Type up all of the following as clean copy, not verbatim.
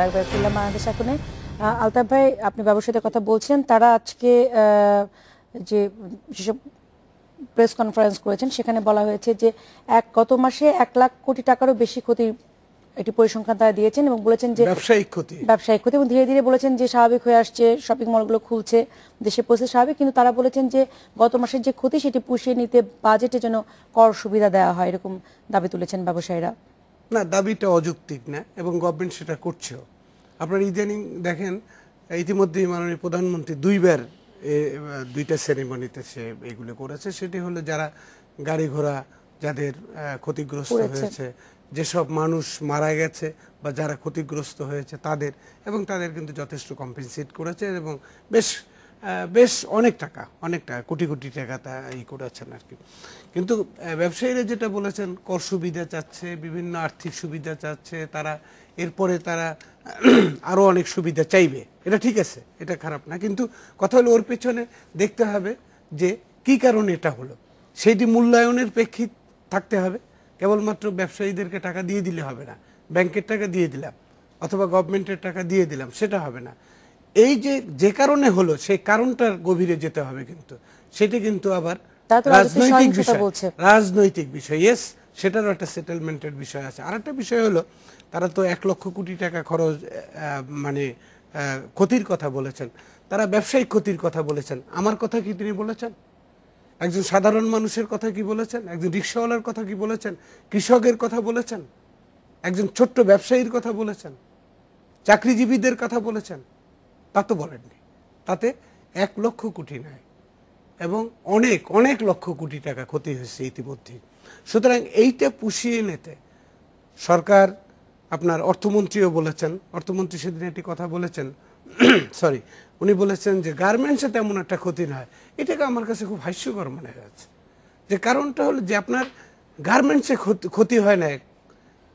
আরেকবার ফিরলাম বাংলাদেশ এখনে। আলতাফ ভাই, আপনি ব্যবসায়ীদের কথা বলছেন, তারা আজকে যে যেসব প্রেস কনফারেন্স করেছেন সেখানে বলা হয়েছে যে গত মাসে 1 লাখ কোটি টাকারও বেশি ক্ষতির একটি পরিসংখ্যান তারা দিয়েছেন এবং বলেছেন যে ব্যবসায়িক ক্ষতি এবং ধীরে ধীরে বলেছেন যে স্বাভাবিক হয়ে আসছে, শপিং মলগুলো খুলছে, দেশে পরিস্থিতি স্বাভাবিক, কিন্তু তারা বলেছেন যে গত মাসের যে ক্ষতি সেটি পুষিয়ে নিতে বাজেটে যেন কর সুবিধা দেওয়া হয়, এরকম দাবি তুলেছেন ব্যবসায়ীরা। না, দাবিটা অযৌক্তিক না এবং গভর্নমেন্ট সেটা করছেও। আপনার ইদানিং দেখেন, ইতিমধ্যেই মাননীয় প্রধানমন্ত্রী দুইটা সেরেমনিতে সে এগুলো করেছে। সেটি হলো যারা গাড়ি ঘোড়া যাদের ক্ষতিগ্রস্ত হয়েছে, যেসব মানুষ মারা গেছে বা যারা ক্ষতিগ্রস্ত হয়েছে তাদের, এবং তাদের কিন্তু যথেষ্ট কম্পেনসেট করেছে এবং বেশ অনেক টাকা কোটি কোটি টাকা তা করেছেন আর কি। কিন্তু ব্যবসায়ীরা যেটা বলেছেন, কর সুবিধা চাচ্ছে, বিভিন্ন আর্থিক সুবিধা চাচ্ছে তারা, এরপরে তারা আরও অনেক সুবিধা চাইবে। এটা ঠিক আছে, এটা খারাপ না, কিন্তু কথা হলো ওর পেছনে দেখতে হবে যে কি কারণে এটা হলো, সেইটি মূল্যায়নের প্রেক্ষিত থাকতে হবে। কেবলমাত্র ব্যবসায়ীদেরকে টাকা দিয়ে দিলে হবে না, ব্যাংকের টাকা দিয়ে দিলাম অথবা গভর্নমেন্টের টাকা দিয়ে দিলাম সেটা হবে না। এই যে কারণে হলো সেই কারণটার গভীরে যেতে হবে, কিন্তু সেটি কিন্তু আবার রাজনৈতিক বিষয়। ইয়েস, সেটারও একটা সেটেলমেন্টের বিষয় আছে। আর একটা বিষয় হলো, তারা তো 1 লক্ষ কোটি টাকা খরচ মানে ক্ষতির কথা বলেছেন, তারা ব্যবসায়িক ক্ষতির কথা বলেছেন। আমার কথা কি তিনি বলেছেন? একজন সাধারণ মানুষের কথা কি বলেছেন? একজন রিক্সাওয়ালার কথা কি বলেছেন? কৃষকের কথা বলেছেন? একজন ছোট্ট ব্যবসায়ীর কথা বলেছেন? চাকরিজীবীদের কথা বলেছেন? তা তো বলেননি। তাতে 1 লক্ষ কোটি নয়, এবং অনেক অনেক লক্ষ কোটি টাকা ক্ষতি হয়েছে ইতিমধ্যে। সুতরাং এইটা পুষিয়ে নিতে সরকার, আপনার অর্থমন্ত্রীও বলেছেন, অর্থমন্ত্রী সেদিন একটি কথা বলেছেন, সরি, উনি বলেছেন যে গার্মেন্টসে তেমন একটা ক্ষতি নয়। এটাকে আমার কাছে খুব হাস্যকর মনে হয়েছে। যে কারণটা হলো যে আপনার গার্মেন্টসে ক্ষতি হয় না,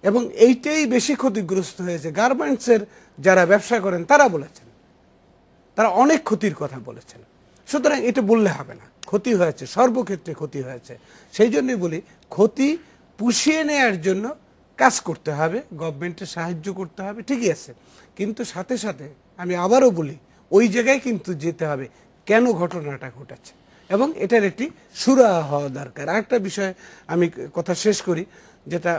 এবং এইটাই বেশি ক্ষতিগ্রস্ত হয়েছে গার্মেন্টসের যারা ব্যবসা করেন তারা বলেছেন, তারা অনেক ক্ষতির কথা বলেছেন। সুতরাং এটা বললে হবে না, ক্ষতি হয়েছে, সর্বক্ষেত্রে ক্ষতি হয়েছে। সেই জন্যই বলি, ক্ষতি পুষিয়ে নেওয়ার জন্য কাজ করতে হবে, গভর্নমেন্টের সাহায্য করতে হবে, ঠিকই আছে, কিন্তু সাথে সাথে আমি আবারও বলি, ওই জায়গায় কিন্তু যেতে হবে কেন ঘটনাটা ঘটেছে, এবং এটার একটি সুরাহা হওয়া দরকার। আরেকটা বিষয় আমি কথা শেষ করি, যেটা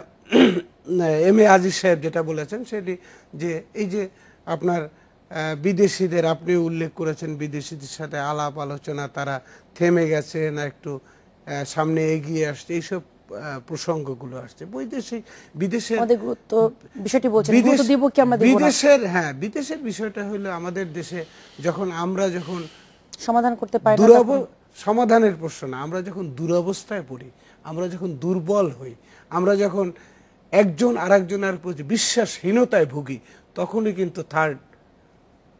এম এ আজিজ সাহেব যেটা বলেছেন, সেটি যে এই যে আপনার বিদেশিদের, আপনি উল্লেখ করেছেন বিদেশিদের সাথে আলাপ আলোচনা তারা থেমে গেছে না, একটু সামনে এগিয়ে আসছে, এইসব প্রসঙ্গগুলো আসছে। বিদেশের বিষয়টা হলো, আমাদের দেশে যখন সমাধান করতে পারি, সমাধানের প্রশ্ন না, আমরা যখন দুরবস্থায় পড়ি, আমরা যখন দুর্বল হই, আমরা যখন একজন আরেকজনের প্রতি বিশ্বাসহীনতায় ভুগি, তখনই কিন্তু থার্ড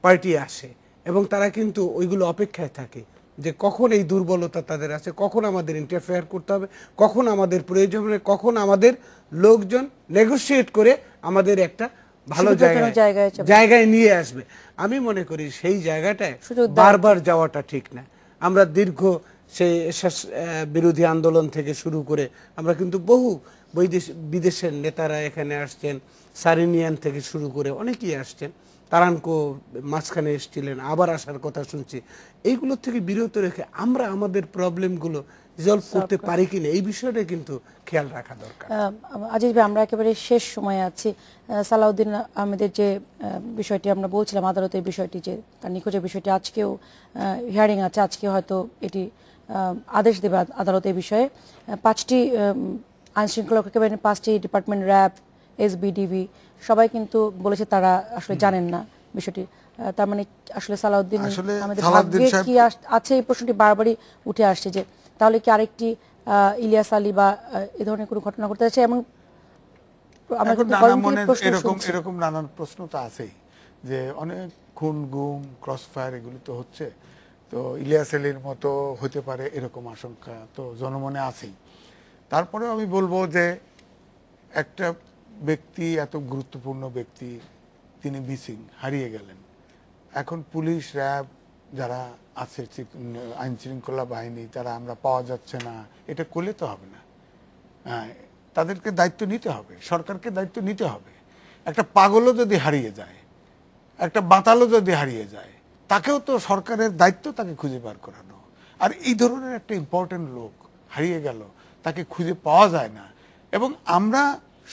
পার্টি আসে, এবং তারা কিন্তু ওইগুলো অপেক্ষায় থাকে যে কখন এই দুর্বলতা তাদের আছে, কখন আমাদের ইন্টারফেয়ার করতে হবে, কখন আমাদের প্রয়োজন হবে, কখন আমাদের লোকজন নেগোশিয়েট করে আমাদের একটা ভালো জায়গায় নিয়ে আসবে। আমি মনে করি সেই জায়গাটায় বারবার যাওয়াটা ঠিক না। আমরা দীর্ঘ সেই বিরোধী আন্দোলন থেকে শুরু করে আমরা কিন্তু বহু বিদেশের নেতারা এখানে আসছেন, সারিনিয়ান থেকে শুরু করে অনেকেই আসছেন, তারানকো মাঝখানে এসেছিলেন, আবার আসার কথা শুনছি। এইগুলো থেকে বিরত রেখে আমরা আমাদের প্রবলেমগুলো রিজলভ করতে পারি কিনা, এই বিষয়টা কিন্তু খেয়াল রাখা দরকার। আজিজ ভাই, আমরা একেবারে শেষ সময়ে আছি। সালাউদ্দিন আহমেদের যে বিষয়টি আমরা বলছিলাম, আদালতের বিষয়টি, যে তার নিখোঁজের বিষয়টি, আজকেও হিয়ারিং আছে, আজকে হয়তো এটি আদেশ দেবে আদালত এই বিষয়ে। 5টি আইন শৃঙ্খলা, একেবারে 5টি ডিপার্টমেন্ট, র্যাব, এসবিডিবি, সবাই কিন্তু বলেছে তারা আসলে জানেন না বিষয়টি। তার মানে আসলে সালাউদ্দিন আমাদের ভাগ্যে কি আছে, এই প্রশ্নটি বারবারই উঠে আসছে, যে তাহলে কি আরেকটি ইলিয়াস আলী বা এই ধরনের কোনো ঘটনা ঘটতে যাচ্ছে। এবং এরকম নানান প্রশ্ন তো আছেই, যে অনেক খুন গুম ক্রস ফায়ার এগুলি তো হচ্ছে, তো ইলিয়াস আলীর মতো হতে পারে এরকম আশঙ্কা তো জনমনে আছেই। তারপরেও আমি বলবো যে একটা ব্যক্তি, এত গুরুত্বপূর্ণ ব্যক্তি, তিনি মিসিং, হারিয়ে গেলেন। এখন পুলিশ, র্যাব যারা আছে, আইন শৃঙ্খলা বাহিনী, তারা আমরা পাওয়া যাচ্ছে না, এটা করলে তো হবে না। তাদেরকে দায়িত্ব নিতে হবে, সরকারকে দায়িত্ব নিতে হবে। একটা পাগলও যদি হারিয়ে যায়, একটা বাতালও যদি হারিয়ে যায়, তাকেও তো সরকারের দায়িত্ব তাকে খুঁজে বার করানো। আর এই ধরনের একটা ইম্পর্টেন্ট লোক হারিয়ে গেল, তাকে খুঁজে পাওয়া যায় না। এবং আমরা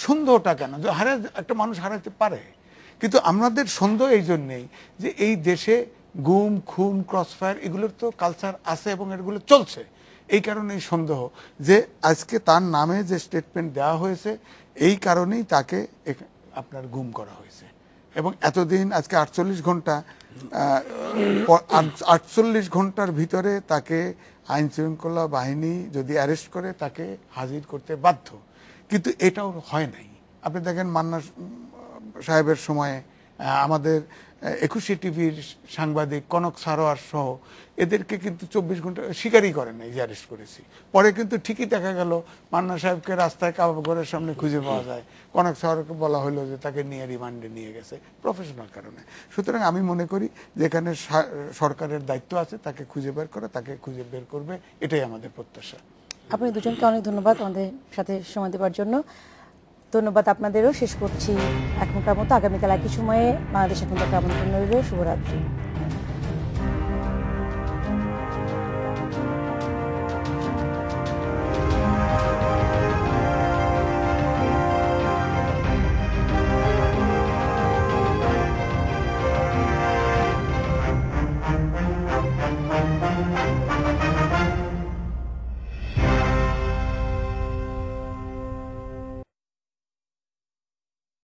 সন্দেহটা কেন, যে একটা মানুষ হারাতে পারে, কিন্তু আমাদের সন্দেহ এই জন্যেই যে এই দেশে গুম, খুন, ক্রসফায়ার এগুলোর তো কালচার আছে এবং এগুলো চলছে। এই কারণেই সন্দেহ যে আজকে তার নামে যে স্টেটমেন্ট দেওয়া হয়েছে, এই কারণেই তাকে আপনার গুম করা হয়েছে। এবং এতদিন আজকে 48 ঘন্টা 48 ঘন্টার ভিতরে তাকে আইন শৃঙ্খলা বাহিনী যদি অ্যারেস্ট করে তাকে হাজির করতে বাধ্য, কিন্তু এটাও হয় নাই। আপনি দেখেন মান্না সাহেবের সময়ে আমাদের 21 টিভির সাংবাদিক কনক সারোয়ার সহ এদেরকে কিন্তু 24 ঘন্টা স্বীকারই করেন নাই যে অ্যারেস্ট করেছি। পরে কিন্তু ঠিকই দেখা গেল মান্না সাহেবকে রাস্তায় কাবাঘরের সামনে খুঁজে পাওয়া যায়, কনক সারোয়ারকে বলা হলো যে তাকে নিয়ে রিমান্ডে নিয়ে গেছে প্রফেশনাল কারণে। সুতরাং আমি মনে করি যেখানে সরকারের দায়িত্ব আছে তাকে খুঁজে বের করা, তাকে খুঁজে বের করবে, এটাই আমাদের প্রত্যাশা। আপনি দুজনকে অনেক ধন্যবাদ আমাদের সাথে সময় দেওয়ার জন্য। ধন্যবাদ আপনাদেরও। শেষ করছি এখনকার মতো। আগামীকাল একই সময়ে বাংলাদেশ এখন আমন্ত্রণ রইল। শুভরাত্রি।